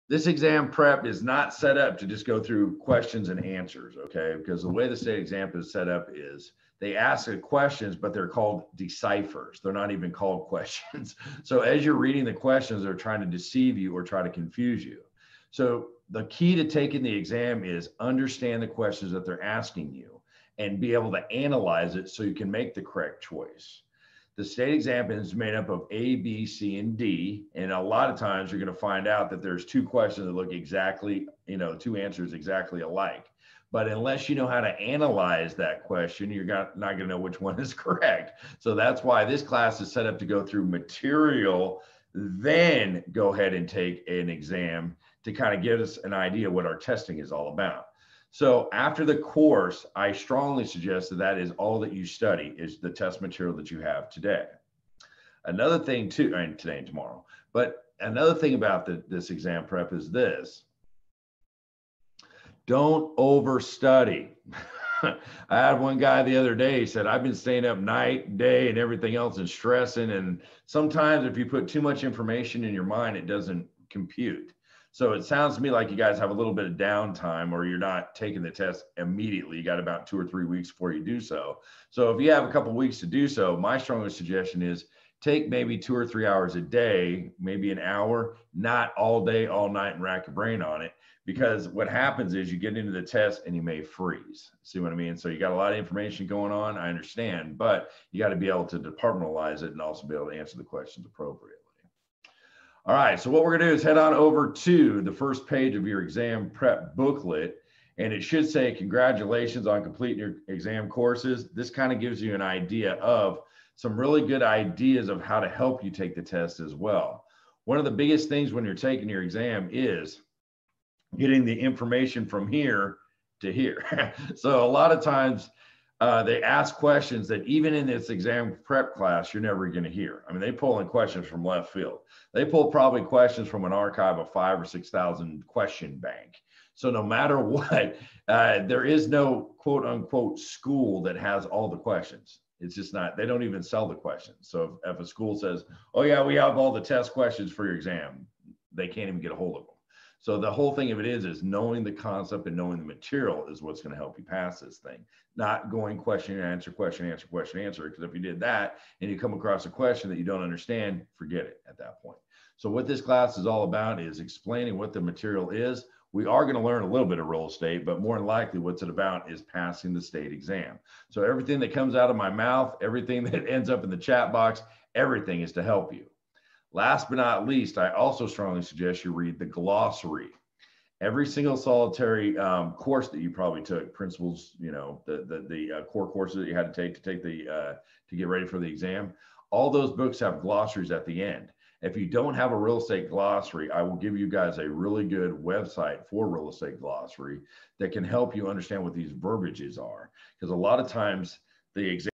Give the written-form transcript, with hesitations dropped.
This exam prep is not set up to just go through questions and answers, okay? Because the way the state exam is set up is they ask the questions, but they're called deciphers. They're not even called questions. So as you're reading the questions, they're trying to deceive you or try to confuse you. So the key to taking the exam is understand the questions that they're asking you and be able to analyze it so you can make the correct choice. The state exam is made up of A, B, C, and D. And a lot of times you're going to find out that there's two questions that look exactly, two answers exactly alike. But unless you know how to analyze that question, you're not going to know which one is correct. So that's why this class is set up to go through material, then go ahead and take an exam to kind of give us an idea what our testing is all about. So after the course, I strongly suggest that is all that you study is the test material that you have today. Another thing too, and today and tomorrow, but another thing about this exam prep is this: don't overstudy. I had one guy the other day, he said, I've been staying up night, day, and everything else and stressing. And sometimes if you put too much information in your mind, it doesn't compute. So it sounds to me like you guys have a little bit of downtime, or you're not taking the test immediately. You got about 2 or 3 weeks before you do so. So if you have a couple of weeks to do so, my strongest suggestion is take maybe 2 or 3 hours a day, maybe an hour, not all day, all night, and rack your brain on it. Because what happens is you get into the test and you may freeze. See what I mean? So you got a lot of information going on, I understand, but you got to be able to departmentalize it and also be able to answer the questions appropriately. All right, so what we're gonna do is head on over to the first page of your exam prep booklet, and it should say, congratulations on completing your exam courses. This kind of gives you an idea of some really good ideas of how to help you take the test as well. One of the biggest things when you're taking your exam is getting the information from here to here. So a lot of times, they ask questions that even in this exam prep class, you're never going to hear. I mean, they pull in questions from left field. They pull probably questions from an archive of 5,000 or 6,000 question bank. So no matter what, there is no quote unquote school that has all the questions. It's just not, they don't even sell the questions. So if a school says, oh yeah, we have all the test questions for your exam, they can't even get a hold of them. So the whole thing of it is knowing the concept and knowing the material is what's going to help you pass this thing. Not going question, answer, question, answer, question, answer. Because if you did that and you come across a question that you don't understand, forget it at that point. So what this class is all about is explaining what the material is. We are going to learn a little bit of real estate, but more than likely what's it about is passing the state exam. So everything that comes out of my mouth, everything that ends up in the chat box, everything is to help you. Last but not least, I also strongly suggest you read the glossary. Every single solitary course that you probably took, principles, the core courses that you had to take to get ready for the exam, all those books have glossaries at the end. If you don't have a real estate glossary, I will give you guys a really good website for real estate glossary that can help you understand what these verbiages are. Because a lot of times the exam